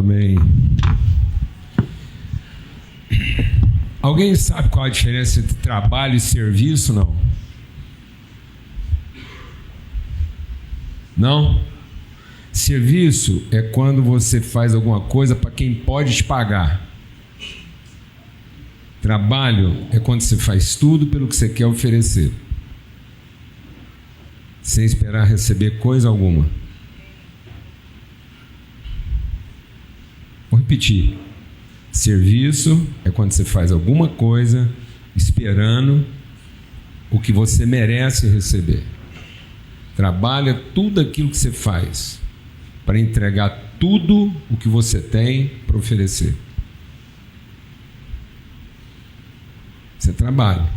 Amém. Alguém sabe qual a diferença entre trabalho e serviço, não? Não? Serviço é quando você faz alguma coisa para quem pode te pagar. Trabalho é quando você faz tudo pelo que você quer oferecer, sem esperar receber coisa alguma. Vou repetir. Serviço é quando você faz alguma coisa esperando o que você merece receber. Trabalho é tudo aquilo que você faz para entregar tudo o que você tem para oferecer. Você trabalha.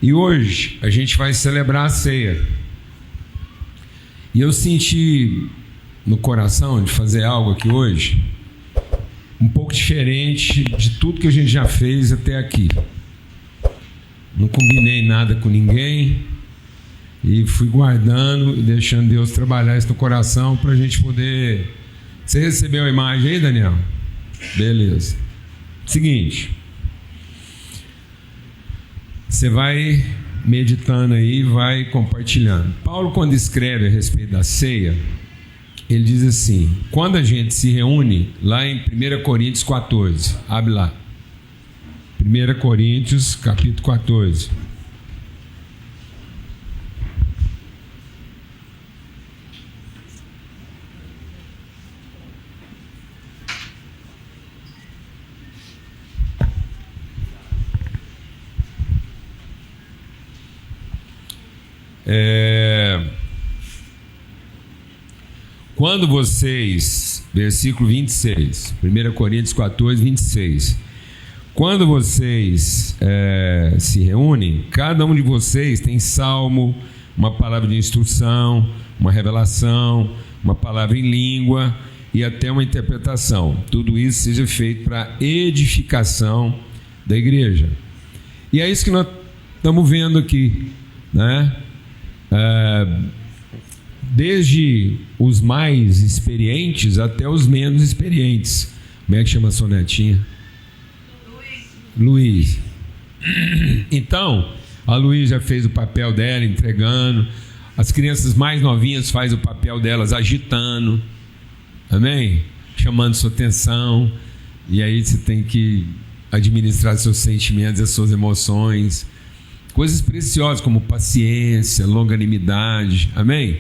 E hoje a gente vai celebrar a ceia. E eu senti no coração de fazer algo aqui hoje um pouco diferente de tudo que a gente já fez até aqui. Não combinei nada com ninguém e fui guardando e deixando Deus trabalhar isso no coração para a gente poder... Você recebeu a imagem aí, Daniel? Beleza. Seguinte, você vai meditando aí, vai compartilhando. Paulo, quando escreve a respeito da ceia, ele diz assim: quando a gente se reúne, lá em 1 Coríntios 14, abre lá, 1 Coríntios capítulo 14. Quando vocês, versículo 26, 1 Coríntios 14, 26, quando vocês se reúnem, cada um de vocês tem salmo, uma palavra de instrução, uma revelação, uma palavra em língua e até uma interpretação. Tudo isso seja feito para edificação da igreja. E é isso que nós estamos vendo aqui, né? Desde os mais experientes até os menos experientes. Como é que chama a sua netinha? Luiz. Então, a Luiz já fez o papel dela entregando. As crianças mais novinhas fazem o papel delas agitando. Amém? Chamando sua atenção. E aí você tem que administrar seus sentimentos e suas emoções. Coisas preciosas como paciência, longanimidade. Amém?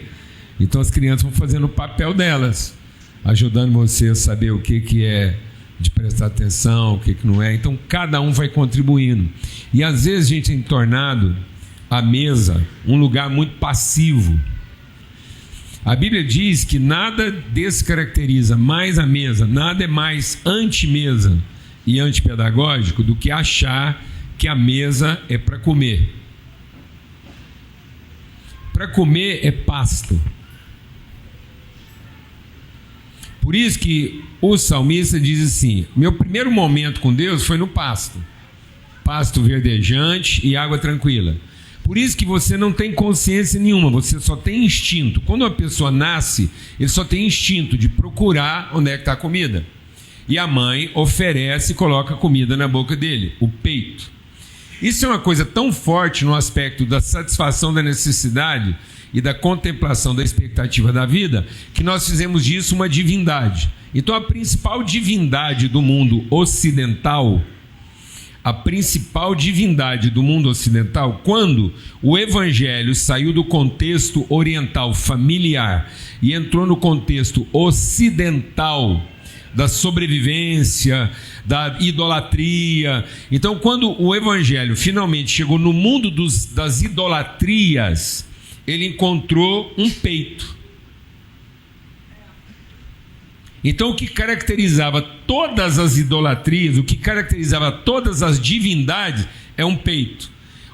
Então as crianças vão fazendo o papel delas, ajudando você a saber o que é de prestar atenção, o que não é. Então cada um vai contribuindo. E às vezes a gente tem tornado a mesa um lugar muito passivo. A Bíblia diz que nada descaracteriza mais a mesa, nada é mais anti-mesa e antipedagógico do que achar que a mesa é para comer. Para comer é pasto. Por isso que o salmista diz assim: meu primeiro momento com Deus foi no pasto. Pasto verdejante e água tranquila. Por isso que você não tem consciência nenhuma, você só tem instinto. Quando uma pessoa nasce, ele só tem instinto de procurar onde é que está a comida. E a mãe oferece e coloca a comida na boca dele, o peito. Isso é uma coisa tão forte no aspecto da satisfação da necessidade e da contemplação da expectativa da vida, que nós fizemos disso uma divindade. Então a principal divindade do mundo ocidental, quando o evangelho saiu do contexto oriental familiar e entrou no contexto ocidental da sobrevivência, da idolatria. Então, quando o evangelho finalmente chegou no mundo das idolatrias, ele encontrou um peito. Então, o que caracterizava todas as idolatrias, o que caracterizava todas as divindades, é um peito,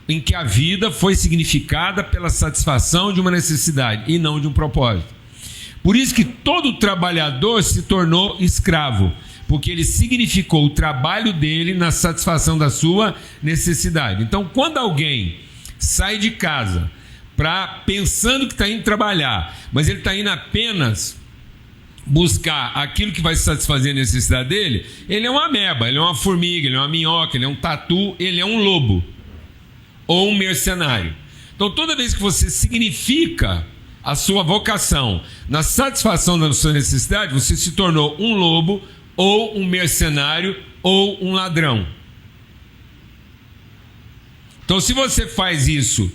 em que a vida foi significada pela satisfação de uma necessidade e não de um propósito. Por isso que todo trabalhador se tornou escravo, porque ele significou o trabalho dele na satisfação da sua necessidade. Então, quando alguém sai de casa pensando que está indo trabalhar, mas ele está indo apenas buscar aquilo que vai satisfazer a necessidade dele, ele é uma ameba, ele é uma formiga, ele é uma minhoca, ele é um tatu, ele é um lobo ou um mercenário. Então toda vez que você significa a sua vocação na satisfação da sua necessidade, você se tornou um lobo ou um mercenário ou um ladrão. Então se você faz isso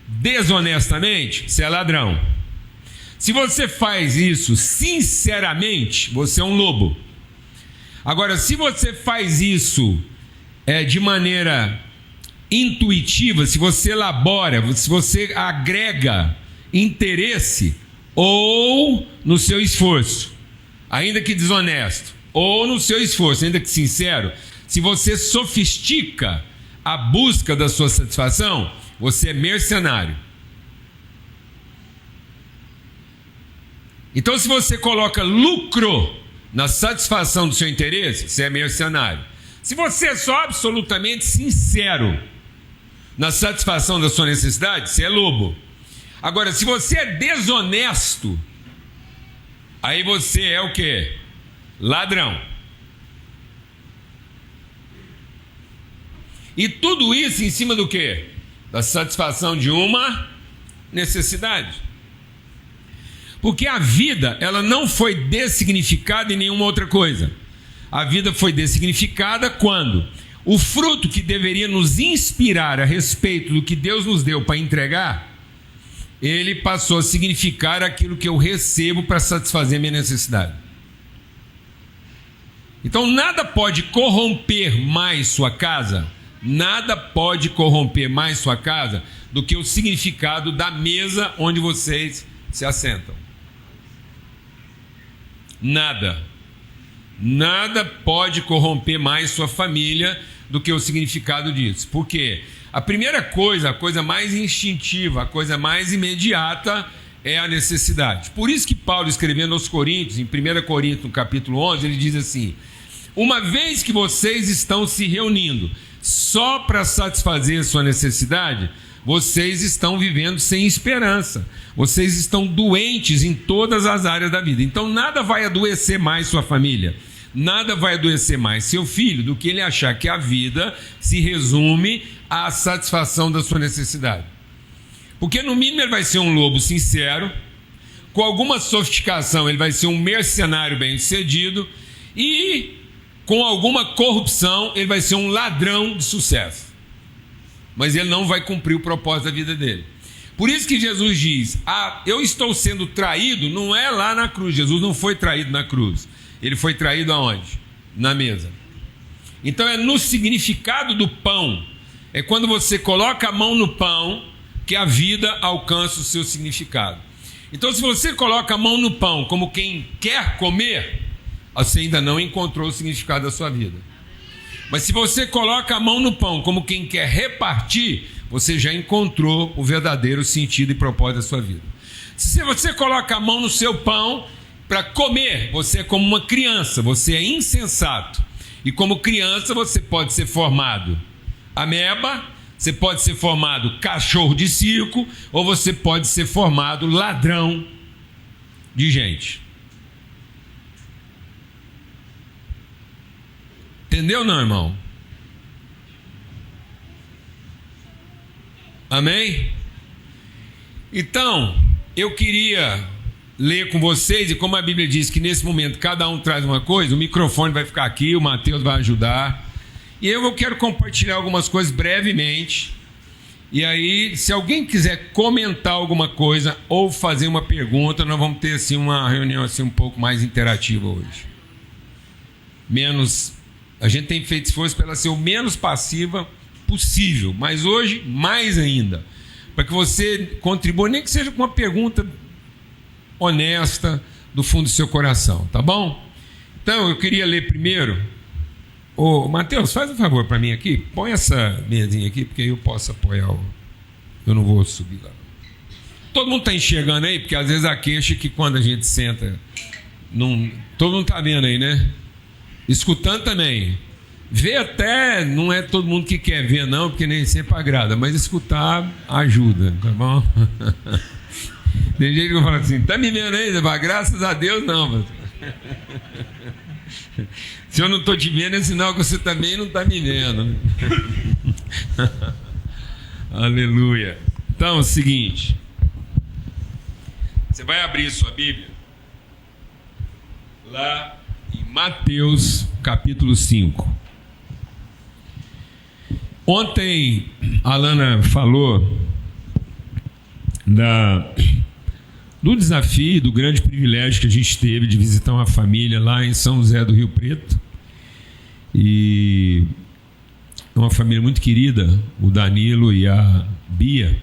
desonestamente, você é ladrão. Se você faz isso sinceramente, você é um lobo. Agora, se você faz isso de maneira intuitiva, se você elabora, se você agrega interesse ou no seu esforço, ainda que desonesto, ou no seu esforço, ainda que sincero, se você sofistica a busca da sua satisfação, você é mercenário. Então, se você coloca lucro na satisfação do seu interesse, você é mercenário. Se você é só absolutamente sincero na satisfação da sua necessidade, você é lobo. Agora, se você é desonesto, aí você é o quê? Ladrão. E tudo isso em cima do quê? Da satisfação de uma necessidade. Porque a vida, ela não foi dessignificada em nenhuma outra coisa. A vida foi dessignificada quando o fruto que deveria nos inspirar a respeito do que Deus nos deu para entregar, ele passou a significar aquilo que eu recebo para satisfazer a minha necessidade. Então nada pode corromper mais sua casa, nada pode corromper mais sua casa do que o significado da mesa onde vocês se assentam. Nada pode corromper mais sua família do que o significado disso. Por quê? A primeira coisa, a coisa mais instintiva, a coisa mais imediata é a necessidade. Por isso que Paulo, escrevendo aos Coríntios, em 1 Coríntios, no capítulo 11, ele diz assim: uma vez que vocês estão se reunindo só para satisfazer sua necessidade, vocês estão vivendo sem esperança. Vocês estão doentes em todas as áreas da vida. Então nada vai adoecer mais sua família. Nada vai adoecer mais seu filho do que ele achar que a vida se resume à satisfação da sua necessidade. Porque no mínimo ele vai ser um lobo sincero, com alguma sofisticação ele vai ser um mercenário bem-sucedido e com alguma corrupção ele vai ser um ladrão de sucesso. Mas ele não vai cumprir o propósito da vida dele. Por isso que Jesus diz: eu estou sendo traído, não é lá na cruz. Jesus não foi traído na cruz. Ele foi traído aonde? Na mesa. Então é no significado do pão. É quando você coloca a mão no pão que a vida alcança o seu significado. Então se você coloca a mão no pão como quem quer comer, você ainda não encontrou o significado da sua vida. Mas se você coloca a mão no pão como quem quer repartir, você já encontrou o verdadeiro sentido e propósito da sua vida. Se você coloca a mão no seu pão para comer, você é como uma criança, você é insensato. E como criança você pode ser formado ameba, você pode ser formado cachorro de circo, ou você pode ser formado ladrão de gente. Entendeu, não, irmão? Amém? Então, eu queria ler com vocês, e como a Bíblia diz que nesse momento cada um traz uma coisa, o microfone vai ficar aqui, o Mateus vai ajudar, e eu quero compartilhar algumas coisas brevemente, e aí se alguém quiser comentar alguma coisa ou fazer uma pergunta, nós vamos ter assim uma reunião assim um pouco mais interativa hoje. A gente tem feito esforço para ela ser o menos passiva possível, mas hoje mais ainda, para que você contribua, nem que seja com uma pergunta honesta do fundo do seu coração, tá bom? Então eu queria ler primeiro. Ô Mateus, faz um favor para mim aqui, põe essa mesinha aqui, porque eu posso apoiar eu não vou subir lá. Todo mundo está enxergando aí, porque às vezes a queixa é que quando a gente senta, todo mundo está vendo aí, né? Escutando também. Ver até não é todo mundo que quer ver não, porque nem sempre agrada, mas escutar ajuda, tá bom? Tem gente que fala assim, tá me vendo aí? Graças a Deus, não. Se eu não estou te vendo, é sinal que você também não está me vendo. Aleluia. Então é o seguinte, você vai abrir sua Bíblia lá em Mateus capítulo 5. Ontem a Alana falou do desafio, do grande privilégio que a gente teve de visitar uma família lá em São José do Rio Preto. E é uma família muito querida, o Danilo e a Bia.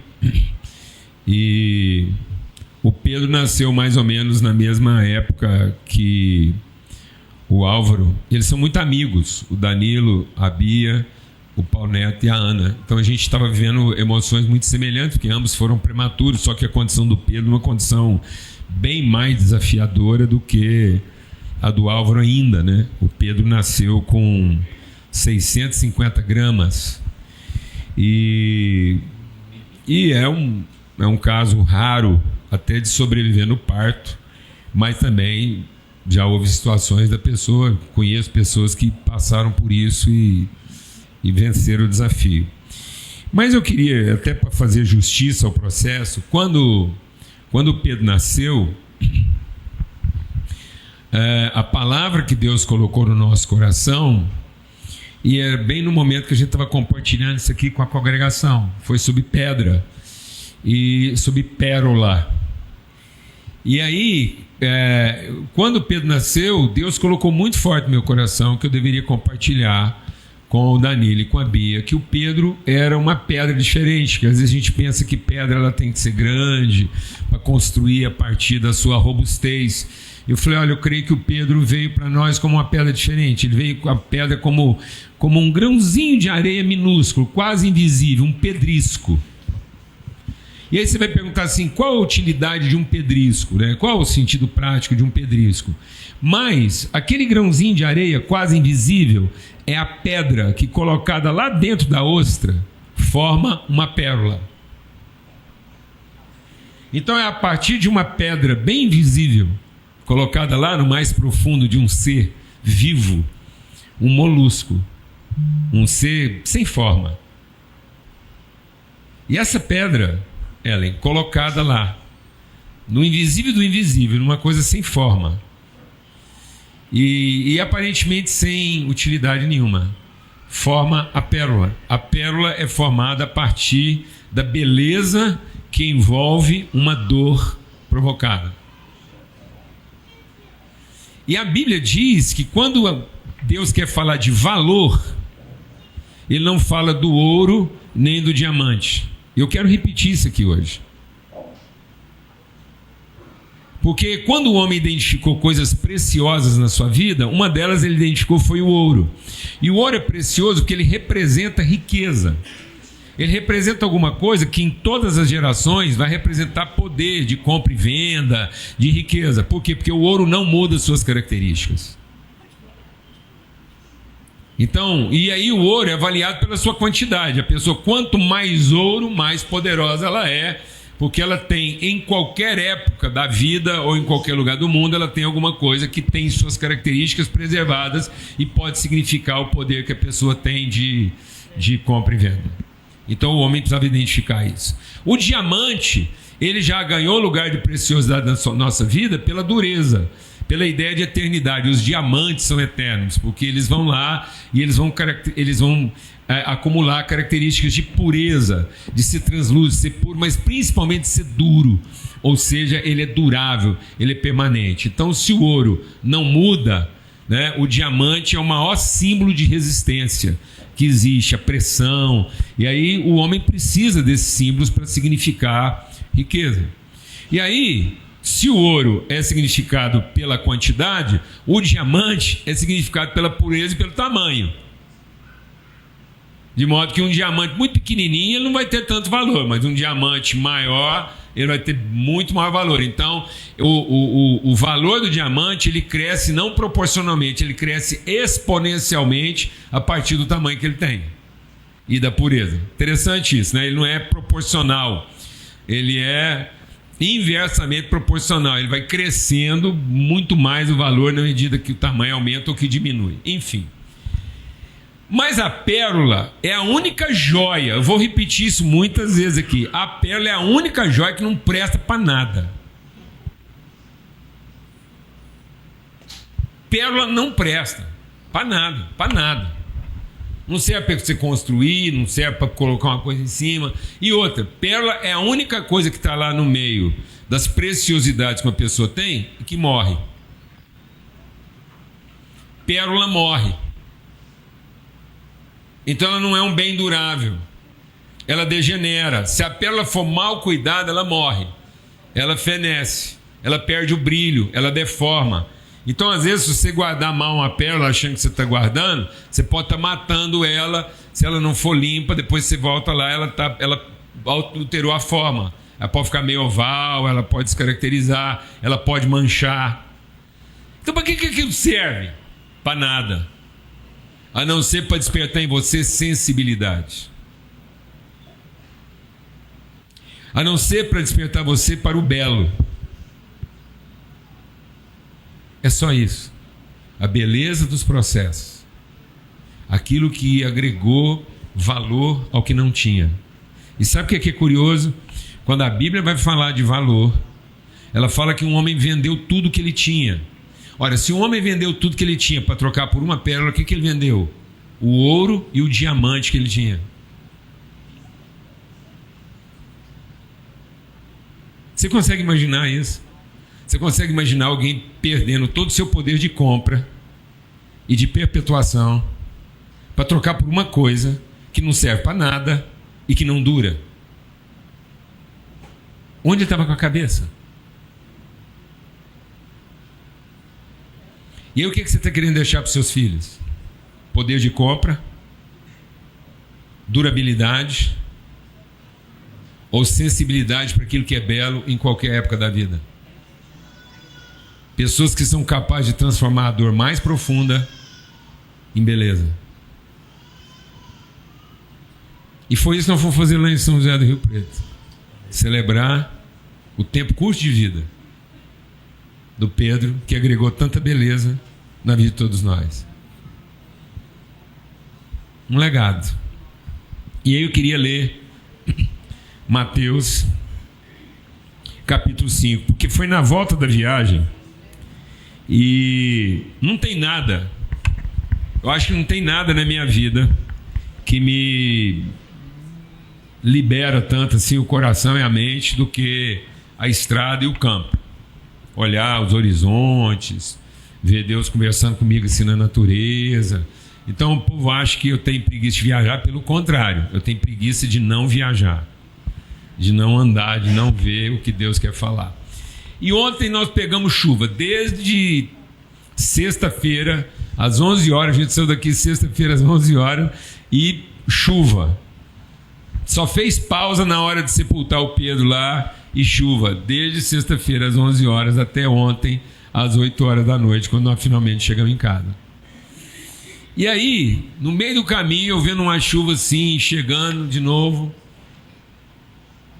E o Pedro nasceu mais ou menos na mesma época que o Álvaro. Eles são muito amigos, o Danilo, a Bia, o Paulo Neto e a Ana. Então a gente estava vivendo emoções muito semelhantes, porque ambos foram prematuros, só que a condição do Pedro é uma condição bem mais desafiadora do que a do Álvaro ainda, né? O Pedro nasceu com 650 gramas e é um caso raro até de sobreviver no parto, mas também já houve situações da pessoa, conheço pessoas que passaram por isso e vencer o desafio. Mas eu queria, até para fazer justiça ao processo, quando o Pedro nasceu, a palavra que Deus colocou no nosso coração, e era bem no momento que a gente estava compartilhando isso aqui com a congregação, foi sobre pedra e sobre pérola. E aí, quando o Pedro nasceu, Deus colocou muito forte no meu coração que eu deveria compartilhar com o Danilo e com a Bia, que o Pedro era uma pedra diferente, que às vezes a gente pensa que pedra ela tem que ser grande para construir a partir da sua robustez. Eu falei, olha, eu creio que o Pedro veio para nós como uma pedra diferente, ele veio com a pedra como um grãozinho de areia minúsculo, quase invisível, um pedrisco. E aí você vai perguntar assim, qual a utilidade de um pedrisco, né? Qual o sentido prático de um pedrisco? Mas aquele grãozinho de areia quase invisível é a pedra que, colocada lá dentro da ostra, forma uma pérola. Então é a partir de uma pedra bem invisível, colocada lá no mais profundo de um ser vivo, um molusco, um ser sem forma. E essa pedra, Ellen, colocada lá, no invisível do invisível, numa coisa sem forma, e aparentemente sem utilidade nenhuma, forma a pérola. A pérola é formada a partir da beleza que envolve uma dor provocada. E a Bíblia diz que quando Deus quer falar de valor, Ele não fala do ouro nem do diamante. Eu quero repetir isso aqui hoje. Porque quando o homem identificou coisas preciosas na sua vida, uma delas ele identificou foi o ouro. E o ouro é precioso porque ele representa riqueza. Ele representa alguma coisa que em todas as gerações vai representar poder de compra e venda, de riqueza. Por quê? Porque o ouro não muda suas características. Então, e aí o ouro é avaliado pela sua quantidade. A pessoa, quanto mais ouro, mais poderosa ela é, porque ela tem, em qualquer época da vida ou em qualquer lugar do mundo, ela tem alguma coisa que tem suas características preservadas e pode significar o poder que a pessoa tem de compra e venda. Então o homem precisava identificar isso. O diamante, ele já ganhou lugar de preciosidade na nossa vida pela dureza, pela ideia de eternidade. Os diamantes são eternos, porque eles vão lá e eles vão acumular características de pureza, de ser translúcido, de ser puro, mas principalmente de ser duro. Ou seja, ele é durável, ele é permanente. Então, se o ouro não muda, né, o diamante é o maior símbolo de resistência que existe, a pressão. E aí o homem precisa desses símbolos para significar riqueza. E aí, se o ouro é significado pela quantidade, o diamante é significado pela pureza e pelo tamanho. De modo que um diamante muito pequenininho ele não vai ter tanto valor, mas um diamante maior ele vai ter muito maior valor. Então, o valor do diamante ele cresce não proporcionalmente, ele cresce exponencialmente a partir do tamanho que ele tem e da pureza. Interessante isso, né? Ele não é proporcional, ele é Inversamente proporcional. Ele vai crescendo muito mais o valor na medida que o tamanho aumenta ou que diminui. Enfim. Mas a pérola é a única joia. Eu vou repetir isso muitas vezes aqui. A pérola é a única joia que não presta para nada. Pérola não presta para nada, para nada. Não serve para você construir, não serve para colocar uma coisa em cima. E outra, pérola é a única coisa que está lá no meio das preciosidades que uma pessoa tem e que morre. Pérola morre. Então ela não é um bem durável. Ela degenera. Se a pérola for mal cuidada, ela morre. Ela fenece. Ela perde o brilho. Ela deforma. Então, às vezes, se você guardar mal uma pérola achando que você está guardando, você pode estar matando ela. Se ela não for limpa, depois você volta lá, ela alterou a forma. Ela pode ficar meio oval, ela pode descaracterizar, ela pode manchar. Então, para que aquilo serve? Para nada. A não ser para despertar em você sensibilidade. A não ser para despertar você para o belo. É só isso. A beleza dos processos. Aquilo que agregou valor ao que não tinha. E sabe o que é curioso? Quando a Bíblia vai falar de valor, ela fala que um homem vendeu tudo que ele tinha. Olha, se um homem vendeu tudo que ele tinha para trocar por uma pérola, o que ele vendeu? O ouro e o diamante que ele tinha. Você consegue imaginar isso? Você consegue imaginar alguém perdendo todo o seu poder de compra e de perpetuação para trocar por uma coisa que não serve para nada e que não dura? Onde ele estava com a cabeça? E aí o que você está querendo deixar para os seus filhos? Poder de compra? Durabilidade? Ou sensibilidade para aquilo que é belo em qualquer época da vida? Pessoas que são capazes de transformar a dor mais profunda em beleza. E foi isso que nós fomos fazer lá em São José do Rio Preto. Celebrar o tempo curto de vida do Pedro, que agregou tanta beleza na vida de todos nós. Um legado. E aí eu queria ler Mateus capítulo 5, porque foi na volta da viagem. E não tem nada, eu acho que não tem nada na minha vida que me libera tanto assim o coração e a mente do que a estrada e o campo. Olhar os horizontes, ver Deus conversando comigo assim na natureza. Então o povo acha que eu tenho preguiça de viajar, pelo contrário, eu tenho preguiça de não viajar, de não andar, de não ver o que Deus quer falar. E ontem nós pegamos chuva, desde sexta-feira, às 11 horas, a gente saiu daqui sexta-feira às 11 horas, e chuva. Só fez pausa na hora de sepultar o Pedro lá, e chuva, desde sexta-feira às 11 horas até ontem, às 8 horas da noite, quando nós finalmente chegamos em casa. E aí, no meio do caminho, eu vendo uma chuva assim, chegando de novo,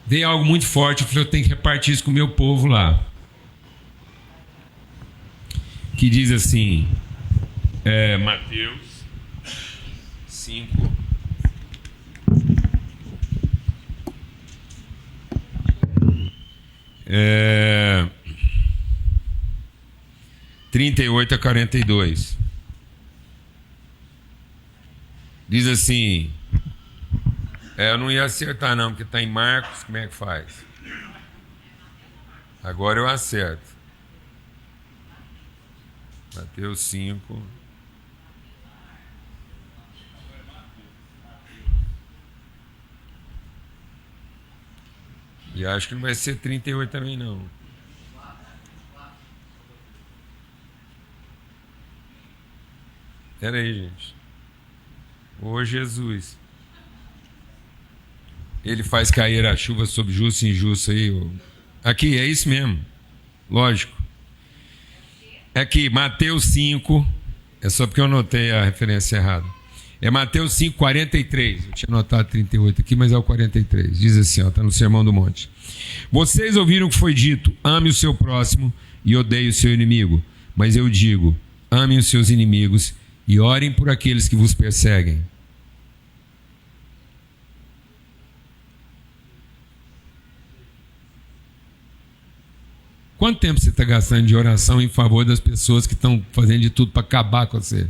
veio algo muito forte. Eu falei, eu tenho que repartir isso com o meu povo lá. Que diz assim, Mateus 5. É, 38 a 42. Diz assim, eu não ia acertar não, porque está em Marcos, como é que faz? Agora eu acerto. Mateus 5. E acho que não vai ser 38 também não. Espera aí, gente. Ô Jesus. Ele faz cair a chuva sobre justo e injusto aí. Aqui, é isso mesmo. Lógico. É aqui, Mateus 5. É só porque eu anotei a referência errada. É Mateus 5:43. Eu tinha anotado 38 aqui, mas é o 43. Diz assim, está no Sermão do Monte. Vocês ouviram o que foi dito: ame o seu próximo e odeie o seu inimigo. Mas eu digo: amem os seus inimigos e orem por aqueles que vos perseguem. Quanto tempo você está gastando de oração em favor das pessoas que estão fazendo de tudo para acabar com você?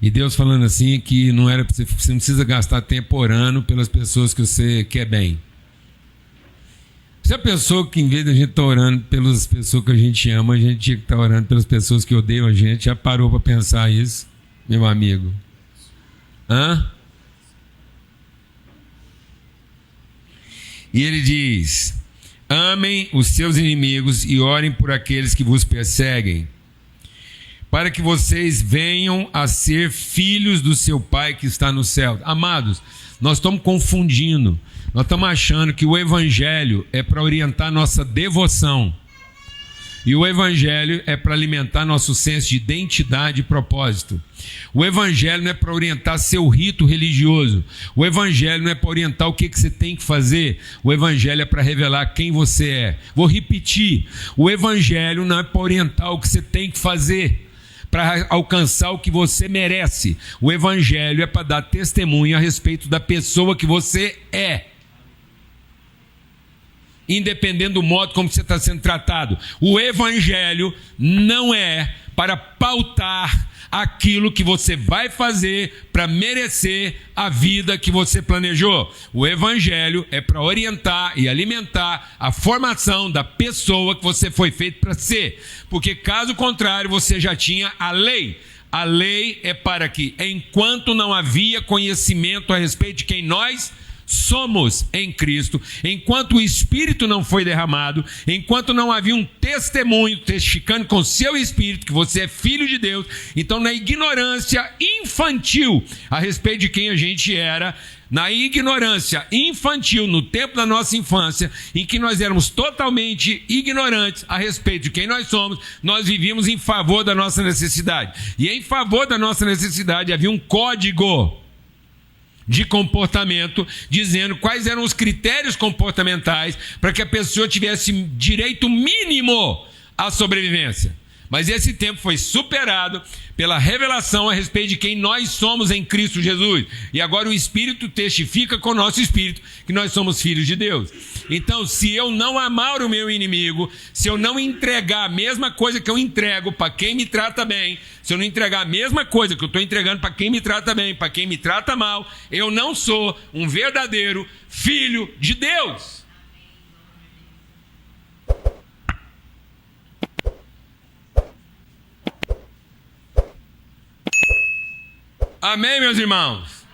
E Deus falando assim que não era pra você não precisa gastar tempo orando pelas pessoas que você quer bem. Você pensou que em vez de a gente estar orando pelas pessoas que a gente ama, a gente tinha que estar orando pelas pessoas que odeiam a gente? Já parou para pensar isso, meu amigo? E ele diz: amem os seus inimigos e orem por aqueles que vos perseguem, para que vocês venham a ser filhos do seu Pai que está no céu. Amados, nós estamos confundindo. Nós estamos achando que o Evangelho é para orientar nossa devoção. E o Evangelho é para alimentar nosso senso de identidade e propósito. O Evangelho não é para orientar seu rito religioso. O Evangelho não é para orientar o que você tem que fazer. O Evangelho é para revelar quem você é. Vou repetir. O Evangelho não é para orientar o que você tem que fazer, para alcançar o que você merece. O Evangelho é para dar testemunho a respeito da pessoa que você é, independente do modo como você está sendo tratado. O Evangelho não é para pautar aquilo que você vai fazer para merecer a vida que você planejou. O Evangelho é para orientar e alimentar a formação da pessoa que você foi feito para ser, porque caso contrário você já tinha a lei. A lei é para que, enquanto não havia conhecimento a respeito de quem nós somos em Cristo, enquanto o Espírito não foi derramado, enquanto não havia um testemunho testificando com seu Espírito que você é filho de Deus, então na ignorância infantil a respeito de quem a gente era, na ignorância infantil, no tempo da nossa infância, em que nós éramos totalmente ignorantes a respeito de quem nós somos, nós vivíamos em favor da nossa necessidade. E em favor da nossa necessidade havia um código de comportamento, dizendo quais eram os critérios comportamentais para que a pessoa tivesse direito mínimo à sobrevivência. Mas esse tempo foi superado pela revelação a respeito de quem nós somos em Cristo Jesus. E agora o Espírito testifica com o nosso Espírito que nós somos filhos de Deus. Então, se eu não amar o meu inimigo, se eu não entregar a mesma coisa que eu entrego para quem me trata bem, se eu não entregar a mesma coisa que eu estou entregando para quem me trata bem, para quem me trata mal, eu não sou um verdadeiro filho de Deus. Amém, meus irmãos?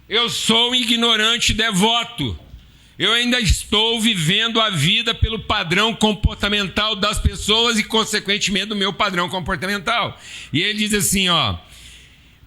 Eu sou um ignorante devoto. Eu ainda estou vivendo a vida pelo padrão comportamental das pessoas e, consequentemente, do meu padrão comportamental. E ele diz assim,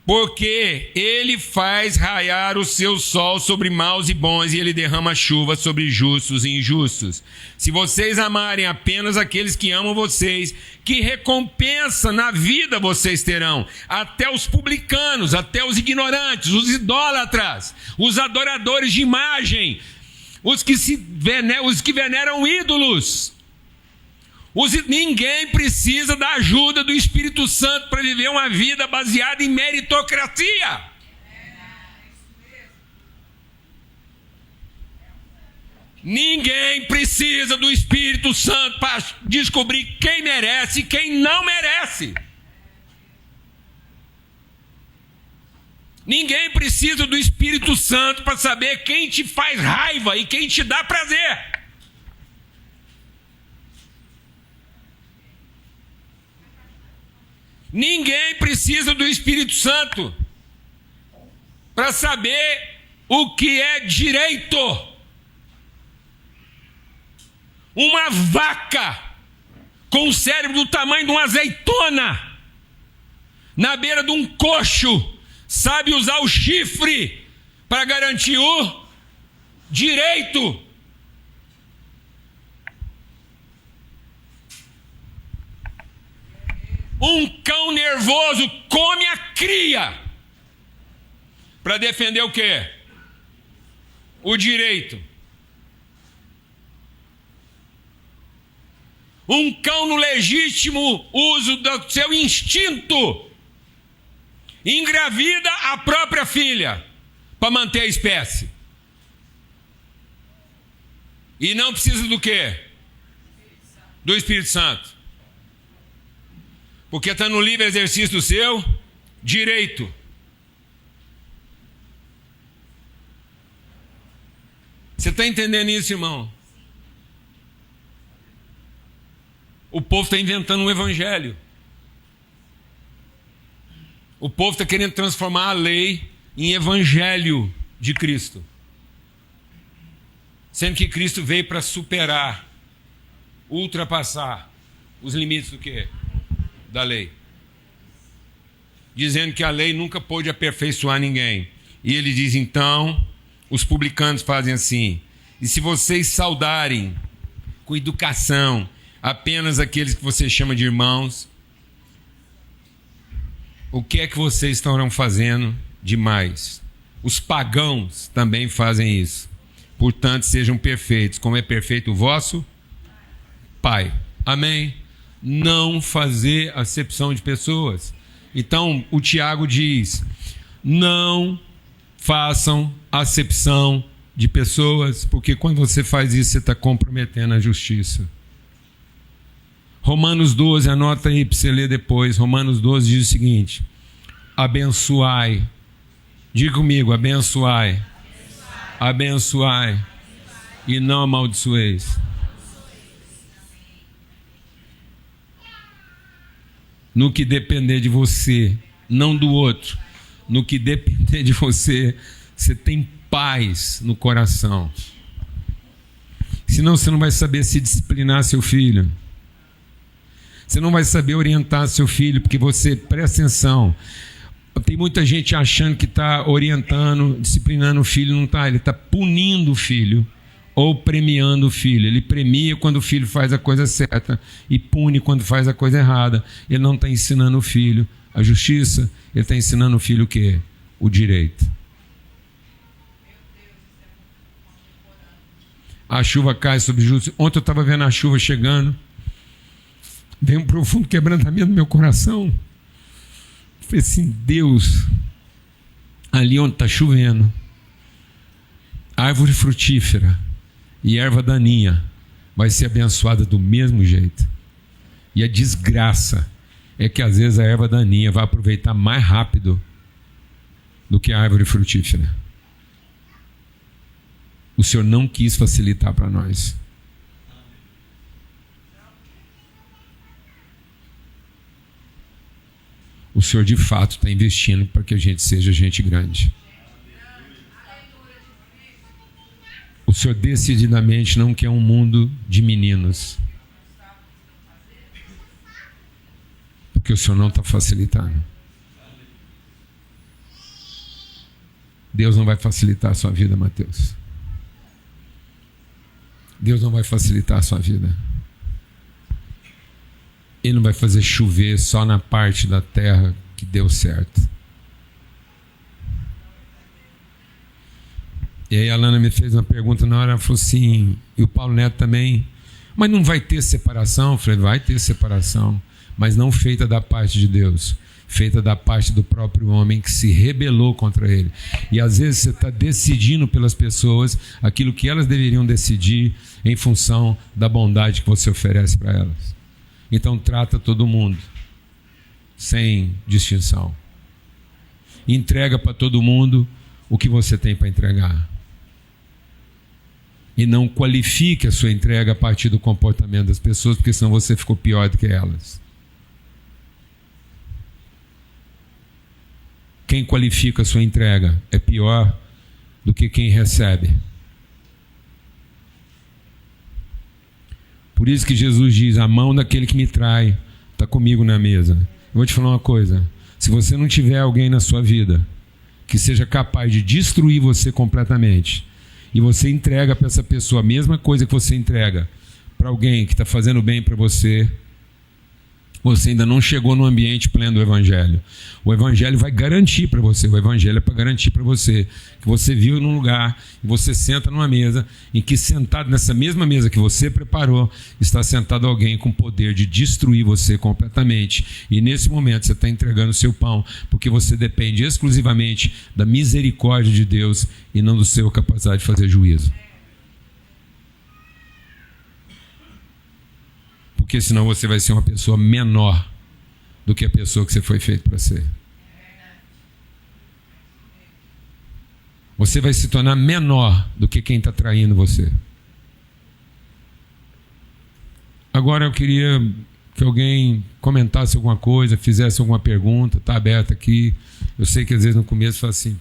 porque ele faz raiar o seu sol sobre maus e bons e ele derrama chuva sobre justos e injustos. Se vocês amarem apenas aqueles que amam vocês, que recompensa na vida vocês terão? Até os publicanos, até os ignorantes, os idólatras, os adoradores de imagem, os que veneram ídolos. Ninguém precisa da ajuda do Espírito Santo para viver uma vida baseada em meritocracia. Ninguém precisa do Espírito Santo para descobrir quem merece e quem não merece. Ninguém precisa do Espírito Santo para saber quem te faz raiva e quem te dá prazer. Ninguém precisa do Espírito Santo para saber o que é direito. Uma vaca com o cérebro do tamanho de uma azeitona na beira de um coxo sabe usar o chifre para garantir o direito. nervoso come a cria para defender o quê? O direito. Um cão no legítimo uso do seu instinto engravida a própria filha para manter a espécie. E não precisa do quê? Do Espírito Santo. Porque está no livre exercício do seu direito. Você está entendendo isso, irmão? O povo está inventando um evangelho. O povo está querendo transformar a lei em evangelho de Cristo. Sendo que Cristo veio para superar, ultrapassar os limites do quê? Da lei. Dizendo que a lei nunca pôde aperfeiçoar ninguém. E ele diz, então, os publicanos fazem assim: e se vocês saudarem com educação apenas aqueles que você chama de irmãos, o que é que vocês estarão fazendo demais? Os pagãos também fazem isso. Portanto, sejam perfeitos, como é perfeito o vosso Pai. Amém? Não fazer acepção de pessoas. Então, o Tiago diz: não façam acepção de pessoas, porque quando você faz isso, você está comprometendo a justiça. Romanos 12, anota aí para você ler depois. Romanos 12 diz o seguinte: abençoai. Diga comigo: abençoai. Abençoai. E não amaldiçoeis. No que depender de você, não do outro. No que depender de você, você tem paz no coração. Senão você não vai saber se disciplinar seu filho. Você não vai saber orientar seu filho, porque você, presta atenção, tem muita gente achando que está orientando, disciplinando o filho, não está. Ele está punindo o filho ou premiando o filho. Ele premia quando o filho faz a coisa certa e pune quando faz a coisa errada. Ele não está ensinando o filho a justiça, ele está ensinando o filho o quê? O direito. A chuva cai sobre justo. Ontem eu estava vendo a chuva chegando. Veio um profundo quebrantamento no meu coração. Eu falei assim: Deus, ali onde está chovendo, árvore frutífera e erva daninha vai ser abençoada do mesmo jeito. E a desgraça é que às vezes a erva daninha vai aproveitar mais rápido do que a árvore frutífera. O Senhor não quis facilitar para nós. O Senhor de fato está investindo para que a gente seja gente grande. O Senhor decididamente não quer um mundo de meninos. Porque o Senhor não está facilitando. Deus não vai facilitar a sua vida, Mateus. Deus não vai facilitar a sua vida. Ele não vai fazer chover só na parte da terra que deu certo. E aí a Lana me fez uma pergunta na hora, ela falou assim, e o Paulo Neto também, mas não vai ter separação? Eu falei, vai ter separação, mas não feita da parte de Deus, feita da parte do próprio homem que se rebelou contra ele. E às vezes você está decidindo pelas pessoas aquilo que elas deveriam decidir em função da bondade que você oferece para elas. Então trata todo mundo sem distinção. Entrega para todo mundo o que você tem para entregar. E não qualifique a sua entrega a partir do comportamento das pessoas, porque senão você ficou pior do que elas. Quem qualifica a sua entrega é pior do que quem recebe. Por isso que Jesus diz, a mão daquele que me trai está comigo na mesa. Eu vou te falar uma coisa, se você não tiver alguém na sua vida que seja capaz de destruir você completamente, e você entrega para essa pessoa a mesma coisa que você entrega para alguém que está fazendo bem para você, Você ainda não chegou no ambiente pleno do Evangelho. O Evangelho vai garantir para você, o Evangelho é para garantir para você que você vive num lugar e você senta numa mesa em que, sentado nessa mesma mesa que você preparou, está sentado alguém com poder de destruir você completamente. E nesse momento você está entregando o seu pão, porque você depende exclusivamente da misericórdia de Deus e não do seu capacidade de fazer juízo. Porque senão você vai ser uma pessoa menor do que a pessoa que você foi feito para ser. Você vai se tornar menor do que quem está traindo você. Agora eu queria que alguém comentasse alguma coisa, fizesse alguma pergunta, está aberto aqui. Eu sei que às vezes no começo fala assim, não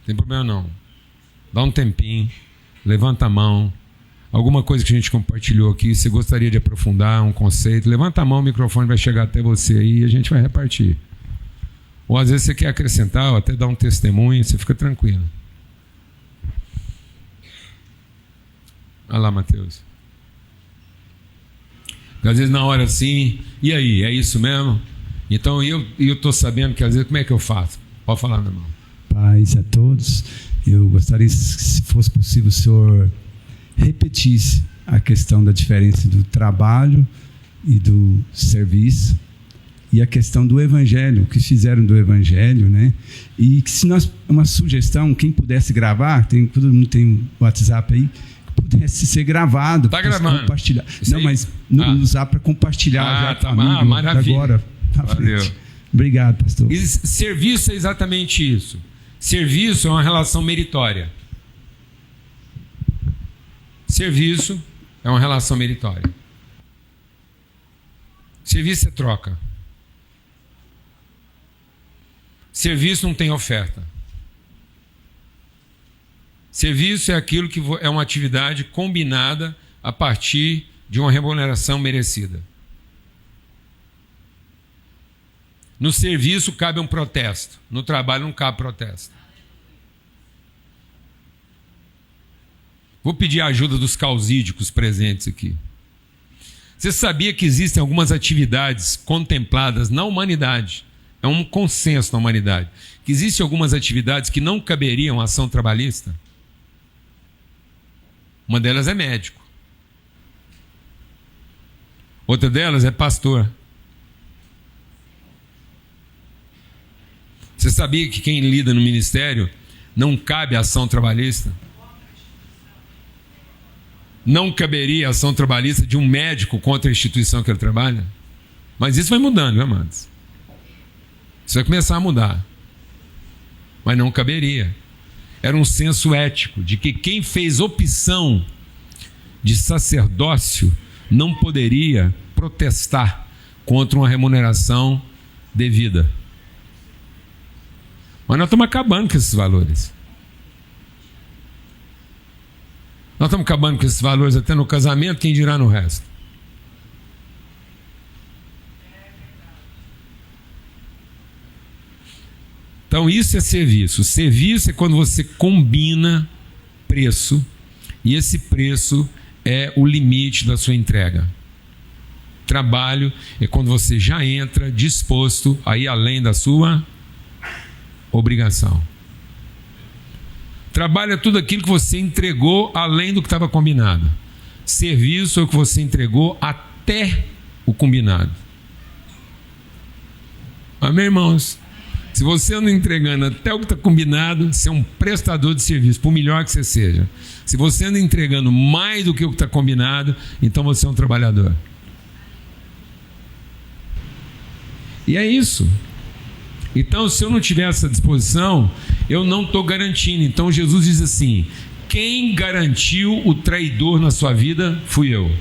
tem problema não. Dá um tempinho, levanta a mão. Alguma coisa que a gente compartilhou aqui, você gostaria de aprofundar um conceito, levanta a mão, o microfone vai chegar até você aí e a gente vai repartir. Ou às vezes você quer acrescentar ou até dar um testemunho, você fica tranquilo. Olha lá, Mateus. Às vezes na hora assim, e aí, é isso mesmo? Então eu estou sabendo que às vezes, como é que eu faço? Pode falar, meu irmão. Paz a todos. Eu gostaria, se fosse possível, o senhor repetisse a questão da diferença do trabalho e do serviço e a questão do evangelho, o que fizeram do evangelho, né? E que, se nós, uma sugestão, quem pudesse gravar, todo mundo tem um WhatsApp aí, que pudesse ser gravado, tá gravando, compartilhar. Não, mas usar para compartilhar já com amigo, maravilha. Agora na frente. Obrigado, pastor. E serviço é exatamente isso. Serviço é uma relação meritória. Serviço é uma relação meritória. Serviço é troca. Serviço não tem oferta. Serviço é aquilo que é uma atividade combinada a partir de uma remuneração merecida. No serviço cabe um protesto. No trabalho não cabe protesto. Vou pedir a ajuda dos causídicos presentes aqui. Você sabia que existem algumas atividades contempladas na humanidade? É um consenso na humanidade. Que existem algumas atividades que não caberiam à ação trabalhista? Uma delas é médico. Outra delas é pastor. Você sabia que quem lida no ministério não cabe à ação trabalhista? Não caberia a ação trabalhista de um médico contra a instituição que ele trabalha? Mas isso vai mudando, viu, amados? Isso vai começar a mudar. Mas não caberia. Era um senso ético de que quem fez opção de sacerdócio não poderia protestar contra uma remuneração devida. Mas nós estamos acabando com esses valores. Nós estamos acabando com esses valores até no casamento, quem dirá no resto? Então isso é serviço. Serviço é quando você combina preço, e esse preço é o limite da sua entrega. Trabalho é quando você já entra disposto a ir além da sua obrigação. Trabalho é tudo aquilo que você entregou além do que estava combinado. Serviço é o que você entregou até o combinado. Amém, irmãos? Se você anda entregando até o que está combinado, você é um prestador de serviço, por melhor que você seja. Se você anda entregando mais do que o que está combinado, então você é um trabalhador. E é isso. Então, se eu não tiver essa disposição, eu não estou garantindo. Então, Jesus diz assim: quem garantiu o traidor na sua vida fui eu.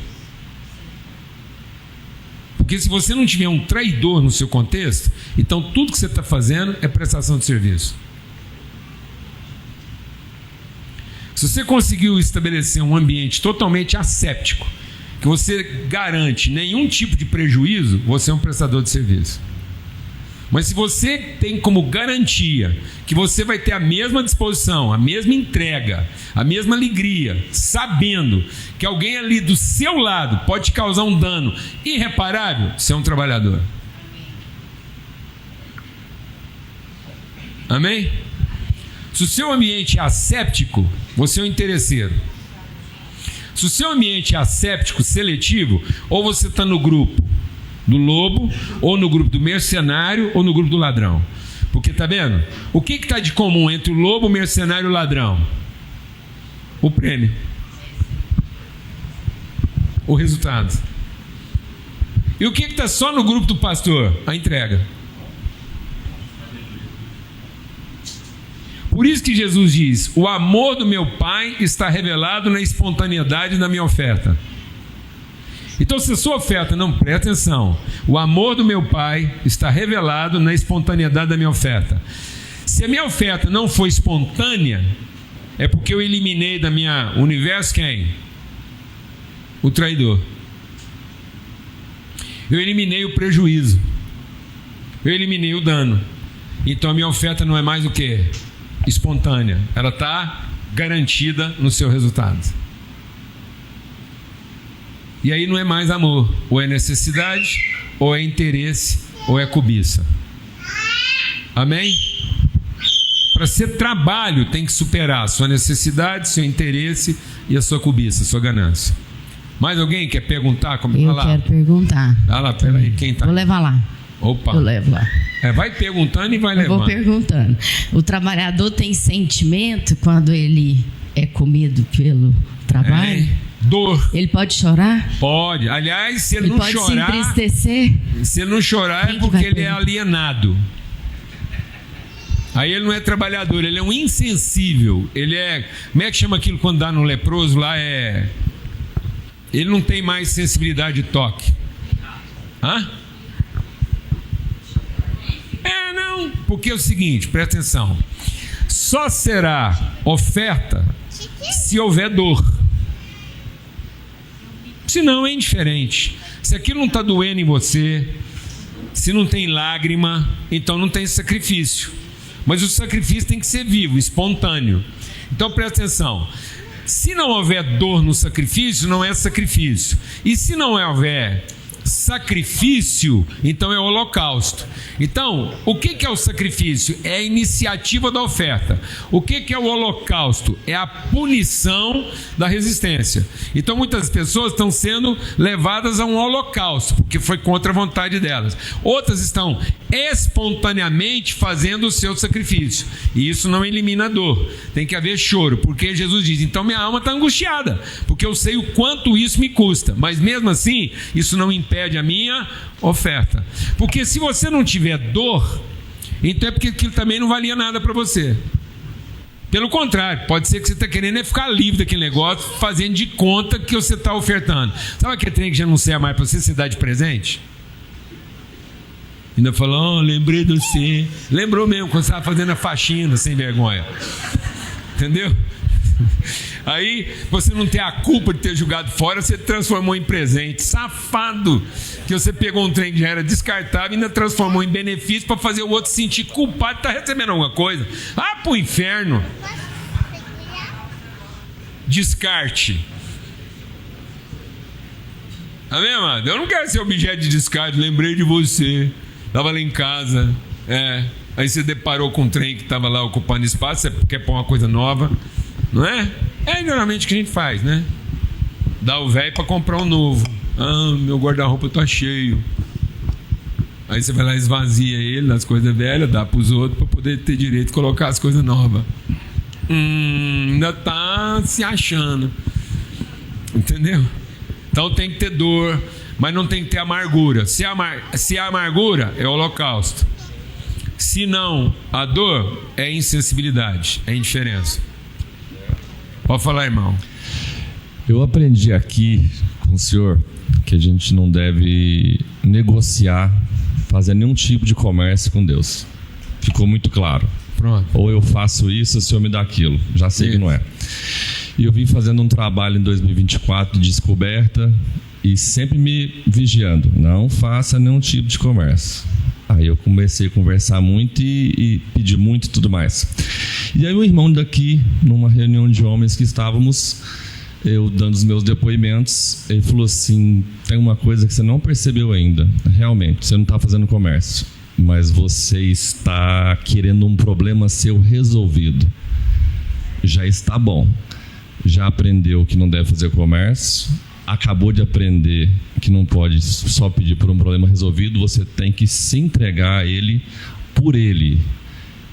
Porque se você não tiver um traidor no seu contexto, então tudo que você está fazendo é prestação de serviço. Se você conseguiu estabelecer um ambiente totalmente asséptico, que você garante nenhum tipo de prejuízo, você é um prestador de serviço. Mas se você tem como garantia que você vai ter a mesma disposição, a mesma entrega, a mesma alegria, sabendo que alguém ali do seu lado pode te causar um dano irreparável, você é um trabalhador. Amém? Se o seu ambiente é asséptico, você é um interesseiro. Se o seu ambiente é asséptico, seletivo, ou você está no grupo do lobo, ou no grupo do mercenário, ou no grupo do ladrão. Porque, tá vendo? O que está de comum entre o lobo, o mercenário e o ladrão? O prêmio. O resultado. E o que está só no grupo do pastor? A entrega. Por isso que Jesus diz: o amor do meu Pai está revelado na espontaneidade da minha oferta. Então, se a sua oferta, não, presta atenção, o amor do meu Pai está revelado na espontaneidade da minha oferta. Se a minha oferta não for espontânea, é porque eu eliminei da minha universo quem? O traidor. Eu eliminei o prejuízo. Eu eliminei o dano. Então a minha oferta não é mais o que? Espontânea. Ela está garantida no seu resultado. E aí não é mais amor, ou é necessidade, ou é interesse, ou é cobiça. Amém? Para ser trabalho, tem que superar a sua necessidade, seu interesse e a sua cobiça, a sua ganância. Mais alguém quer perguntar? Como eu quero perguntar. Ah lá, peraí, quem tá? Vou levar lá. Opa. Eu levo lá. Vai perguntando e vai levando. Vou perguntando. O trabalhador tem sentimento quando ele é comido pelo trabalho? Dor. Ele pode chorar? Pode. Aliás, se ele não pode chorar, se entristecer? Se ele não chorar, é porque ele é alienado. Aí ele não é trabalhador, ele é um insensível. Ele é... Como é que chama aquilo quando dá no leproso lá? Ele não tem mais sensibilidade de toque. Hã? Não. Porque é o seguinte, presta atenção. Só será oferta se houver dor. Se não, é indiferente. Se aquilo não está doendo em você, se não tem lágrima, então não tem sacrifício. Mas o sacrifício tem que ser vivo, espontâneo. Então presta atenção. Se não houver dor no sacrifício, não é sacrifício. E se não houver sacrifício, então é holocausto. Então, o que é o sacrifício? É a iniciativa da oferta. O que é o holocausto? É a punição da resistência. Então, muitas pessoas estão sendo levadas a um holocausto, porque foi contra a vontade delas. Outras estão espontaneamente fazendo o seu sacrifício. E isso não elimina a dor. Tem que haver choro, porque Jesus diz: então minha alma está angustiada, porque eu sei o quanto isso me custa. Mas mesmo assim, isso não impede a minha oferta. Porque se você não tiver dor, então é porque aquilo também não valia nada para você. Pelo contrário, pode ser que você está querendo ficar livre daquele negócio, fazendo de conta que você está ofertando. Sabe aquele trem que já não serve mais para você dar de presente? Ainda falou: lembrei de você. Lembrou mesmo quando você estava fazendo a faxina sem vergonha. Entendeu? Aí você não tem a culpa de ter jogado fora, você transformou em presente. Safado! Que você pegou um trem que já era descartável e ainda transformou em benefício para fazer o outro se sentir culpado de estar recebendo alguma coisa. Ah, pro inferno! Descarte. Amém, amado? Eu não quero ser objeto de descarte. Lembrei de você. Estava lá em casa. Aí você deparou com um trem que estava lá ocupando espaço. Você quer pôr uma coisa nova. Não é? É geralmente o que a gente faz, né? Dá o velho para comprar um novo. Ah, meu guarda-roupa tá cheio. Aí você vai lá e esvazia ele das coisas velhas, dá para os outros para poder ter direito de colocar as coisas novas. Ainda tá se achando. Entendeu? Então tem que ter dor, mas não tem que ter amargura. Se a amargura é holocausto. Se não, a dor é insensibilidade, é indiferença. Pode falar, irmão. Eu aprendi aqui com o senhor que a gente não deve negociar, fazer nenhum tipo de comércio com Deus. Ficou muito claro. Pronto. Ou eu faço isso, o senhor me dá aquilo. Já sei que não é. E eu vim fazendo um trabalho em 2024 de descoberta e sempre me vigiando. Não faça nenhum tipo de comércio. Aí eu comecei a conversar muito e pedir muito e tudo mais. E aí o irmão daqui, numa reunião de homens que estávamos, eu dando os meus depoimentos, ele falou assim: tem uma coisa que você não percebeu ainda, realmente, você não está fazendo comércio, mas você está querendo um problema seu resolvido. Já está bom, já aprendeu que não deve fazer comércio, acabou de aprender que não pode só pedir por um problema resolvido, você tem que se entregar a ele por ele.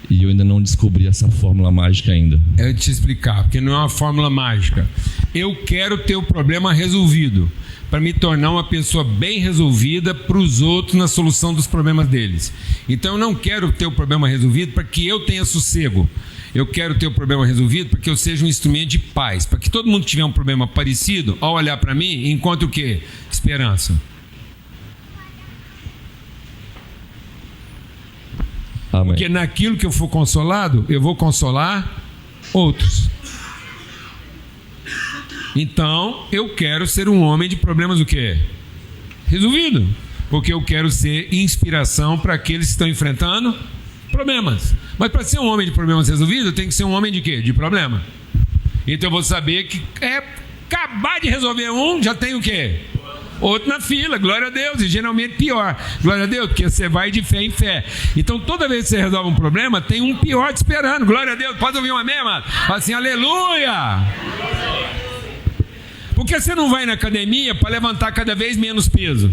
E eu ainda não descobri essa fórmula mágica ainda. Eu te explicar, porque não é uma fórmula mágica. Eu quero ter o problema resolvido, para me tornar uma pessoa bem resolvida para os outros na solução dos problemas deles. Então eu não quero ter o problema resolvido para que eu tenha sossego. Eu quero ter o problema resolvido para que eu seja um instrumento de paz, para que todo mundo que tiver um problema parecido, ao olhar para mim, encontre o quê? Esperança. Amém. Porque naquilo que eu for consolado, eu vou consolar outros. Então, eu quero ser um homem de problemas o quê? Resolvido. Porque eu quero ser inspiração para aqueles que estão enfrentando problemas. Mas para ser um homem de problemas resolvidos, eu tenho que ser um homem de quê? De problema. Então eu vou saber que acabar de resolver um, já tem o quê? Outro na fila, glória a Deus, e geralmente pior, glória a Deus, porque você vai de fé em fé. Então toda vez que você resolve um problema, tem um pior te esperando, glória a Deus. Pode ouvir um amém, amado? Fala assim, aleluia. Porque você não vai na academia para levantar cada vez menos peso?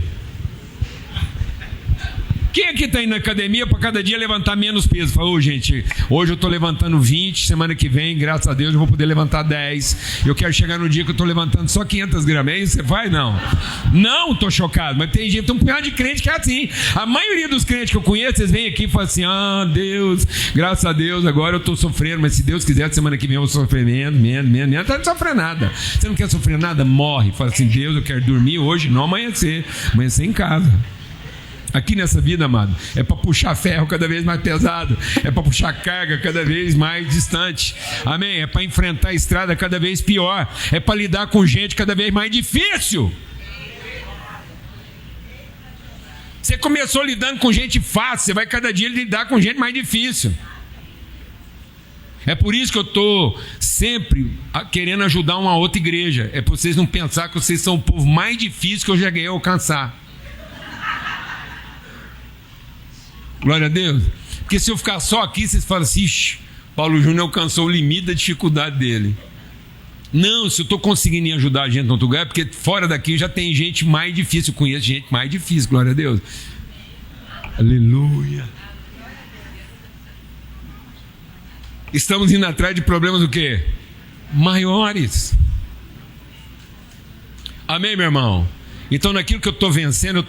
Quem aqui está indo na academia para cada dia levantar menos peso? Falou, gente, hoje eu estou levantando 20, semana que vem, graças a Deus, eu vou poder levantar 10. Eu quero chegar no dia que eu estou levantando só 500 gramas. É isso? Você vai? Não. Não, estou chocado, mas tem gente, tem um punhado de crente que é assim. A maioria dos crentes que eu conheço, vocês vêm aqui e falam assim, Deus, graças a Deus, agora eu estou sofrendo, mas se Deus quiser, semana que vem eu vou sofrer menos. Não está sofrendo nada. Você não quer sofrer nada? Morre. Fala assim, Deus, eu quero dormir hoje, não amanhecer em casa. Aqui nessa vida, amado, é para puxar ferro cada vez mais pesado, é para puxar carga cada vez mais distante, amém? É para enfrentar a estrada cada vez pior, é para lidar com gente cada vez mais difícil. Você começou lidando com gente fácil, você vai cada dia lidar com gente mais difícil. É por isso que eu estou sempre querendo ajudar uma outra igreja, é para vocês não pensar que vocês são o povo mais difícil que eu já ganhei a alcançar. Glória a Deus. Porque se eu ficar só aqui, vocês falam assim, Paulo Júnior alcançou o limite da dificuldade dele. Não, se eu estou conseguindo ajudar a gente no outro lugar, é porque fora daqui já tem gente mais difícil. Eu conheço gente mais difícil, glória a Deus. Aleluia. Estamos indo atrás de problemas o quê? Maiores. Amém, meu irmão? Então naquilo que eu estou vencendo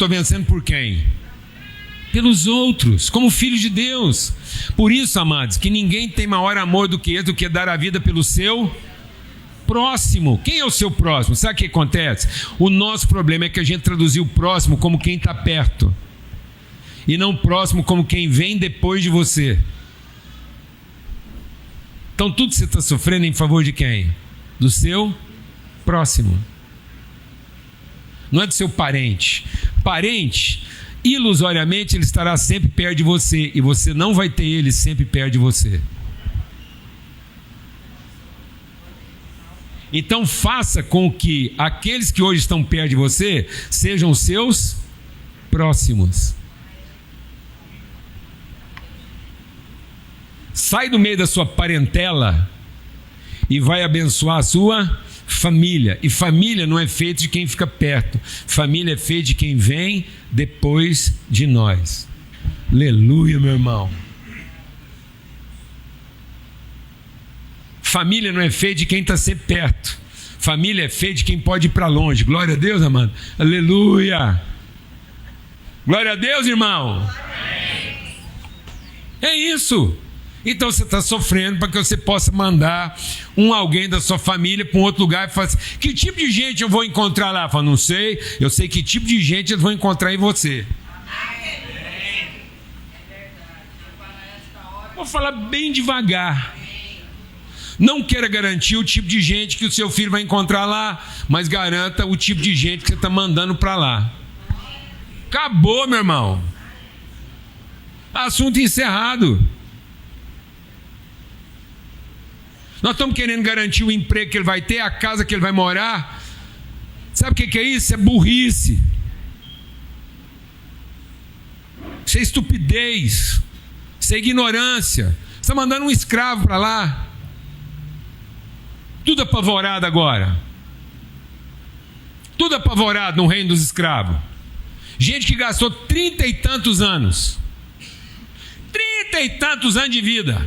por quem? Pelos outros, como filhos de Deus. Por isso, amados, que ninguém tem maior amor do que dar a vida pelo seu próximo. Quem é o seu próximo? Sabe o que acontece? O nosso problema é que a gente traduziu o próximo como quem está perto, e não próximo como quem vem depois de você. Então tudo que você está sofrendo é em favor de quem? Do seu próximo. Não é do seu parente. Parente, ilusoriamente, ele estará sempre perto de você, e você não vai ter ele sempre perto de você. Então faça com que aqueles que hoje estão perto de você sejam os seus próximos. Sai do meio da sua parentela e vai abençoar a sua família. E família não é feita de quem fica perto. Família é feita de quem vem depois de nós. Aleluia, meu irmão. Família não é feita de quem está sempre perto. Família é feita de quem pode ir para longe. Glória a Deus, amado. Aleluia. Glória a Deus, irmão. É isso. Então você está sofrendo para que você possa mandar alguém da sua família para um outro lugar e falar assim, que tipo de gente eu vou encontrar lá? Fala, não sei, eu sei que tipo de gente eles vão encontrar em você. Vou falar bem devagar. Não queira garantir o tipo de gente que o seu filho vai encontrar lá, mas garanta o tipo de gente que você está mandando para lá. Acabou, meu irmão. Assunto encerrado. Nós estamos querendo garantir o emprego que ele vai ter, a casa que ele vai morar. Sabe o que é isso? É burrice. Isso é estupidez. Isso é ignorância. Você está mandando um escravo para lá. Tudo apavorado agora. Tudo apavorado no reino dos escravos. Gente que gastou 30 e tantos anos. 30 e tantos anos de vida.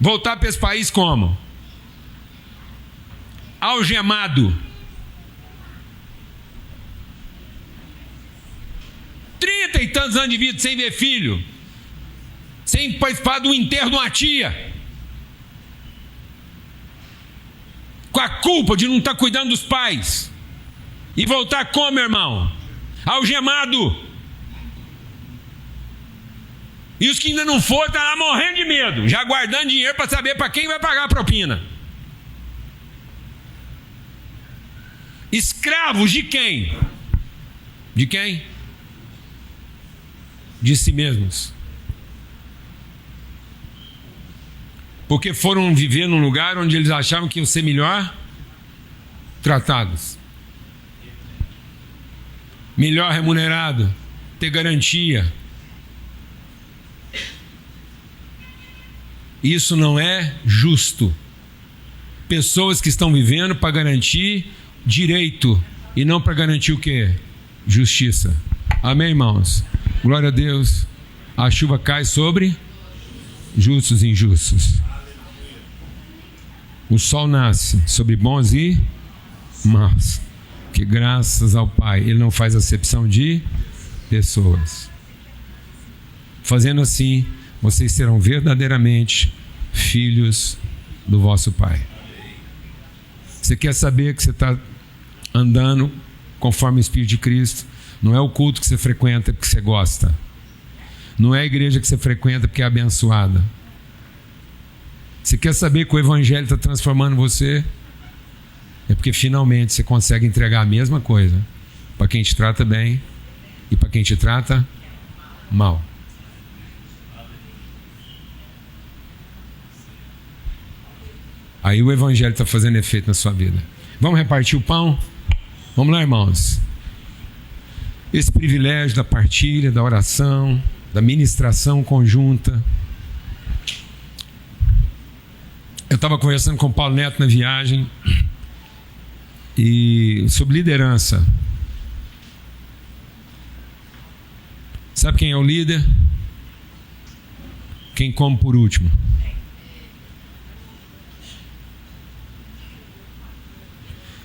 Voltar para esse país como? Algemado. 30 e tantos anos de vida sem ver filho. Sem participar do enterro de uma tia. Com a culpa de não estar cuidando dos pais. E voltar como, meu irmão? Algemado. E os que ainda não foram, estão lá morrendo de medo, já guardando dinheiro para saber para quem vai pagar a propina. Escravos de quem? De quem? De si mesmos. Porque foram viver num lugar onde eles achavam que iam ser melhor tratados. Melhor remunerado, ter garantia. Isso não é justo. Pessoas que estão vivendo para garantir direito e não para garantir o quê? Justiça. Amém, irmãos? Glória a Deus. A chuva cai sobre justos e injustos. O sol nasce sobre bons e maus. Que graças ao Pai, Ele não faz acepção de pessoas. Fazendo assim, vocês serão verdadeiramente filhos do vosso Pai. Você quer saber que você está andando conforme o Espírito de Cristo? Não é o culto que você frequenta porque você gosta. Não é a igreja que você frequenta porque é abençoada. Você quer saber que o Evangelho está transformando você? É porque finalmente você consegue entregar a mesma coisa para quem te trata bem e para quem te trata mal. Aí o Evangelho está fazendo efeito na sua vida. Vamos repartir o pão? Vamos lá, irmãos. Esse privilégio da partilha, da oração, da ministração conjunta. Eu estava conversando com o Paulo Neto na viagem e sobre liderança. Sabe quem é o líder? Quem come por último.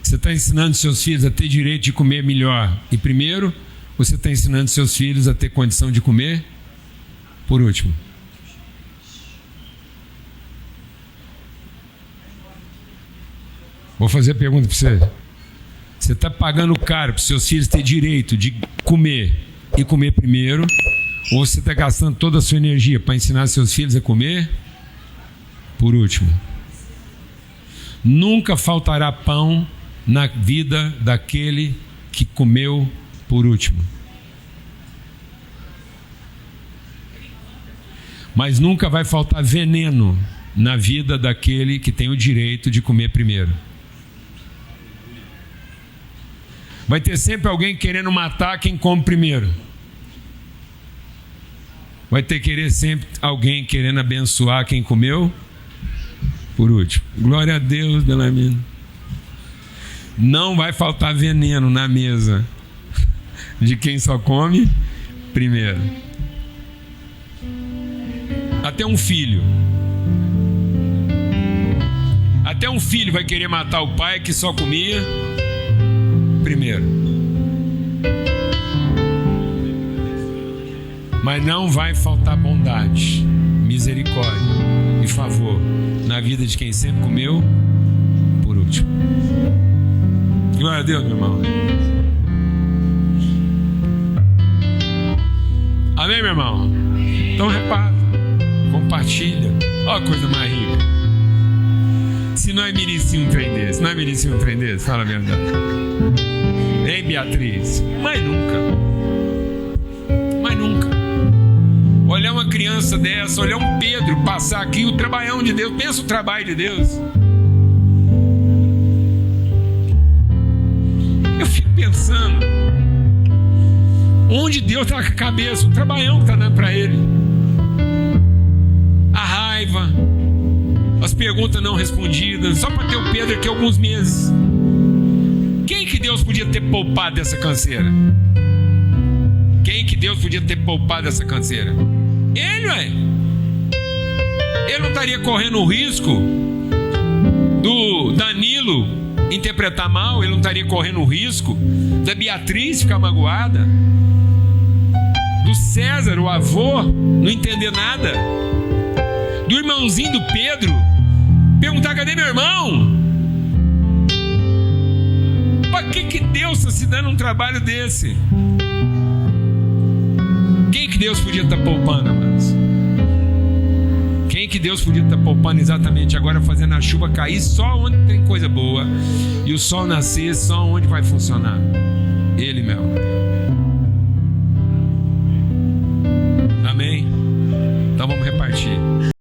Você está ensinando seus filhos a ter direito de comer melhor e primeiro, ou você está ensinando seus filhos a ter condição de comer por último? Vou fazer a pergunta para você. Você está pagando caro para seus filhos ter direito de comer e comer primeiro, ou você está gastando toda a sua energia para ensinar seus filhos a comer por último? Nunca faltará pão na vida daquele que comeu por último. Mas nunca vai faltar veneno na vida daquele que tem o direito de comer primeiro. Vai ter sempre alguém querendo matar quem come primeiro. Vai ter sempre alguém querendo abençoar quem comeu por último. Glória a Deus, Belamino. Não vai faltar veneno na mesa de quem só come primeiro. Até um filho vai querer matar o pai que só comia primeiro. Mas não vai faltar bondade, misericórdia e favor na vida de quem sempre comeu por último. Glória a Deus, meu irmão. Amém, meu irmão? Então reparta, compartilha. Olha a coisa mais rica. Se nós merecíamos um trem desse, fala a verdade. Hein, Beatriz? Mas nunca. olhar uma criança dessa, olhar um Pedro passar aqui, o trabalhão de Deus. Pensa o trabalho de Deus. Eu fico pensando, onde Deus está com a cabeça, o trabalhão que está dando para ele, a raiva, as perguntas não respondidas, só para ter o Pedro aqui alguns meses. Quem que Deus podia ter poupado dessa canseira? Quem que Deus podia ter poupado dessa canseira? Ele, ué. Ele não estaria correndo o risco do Danilo interpretar mal, ele não estaria correndo o risco da Beatriz ficar magoada, do César, o avô, não entender nada, do irmãozinho do Pedro perguntar: cadê meu irmão? Para que Deus está se dando um trabalho desse? Quem que Deus podia estar poupando, amados? Quem que Deus podia estar poupando exatamente agora, fazendo a chuva cair só onde tem coisa boa e o sol nascer só onde vai funcionar? Ele, meu.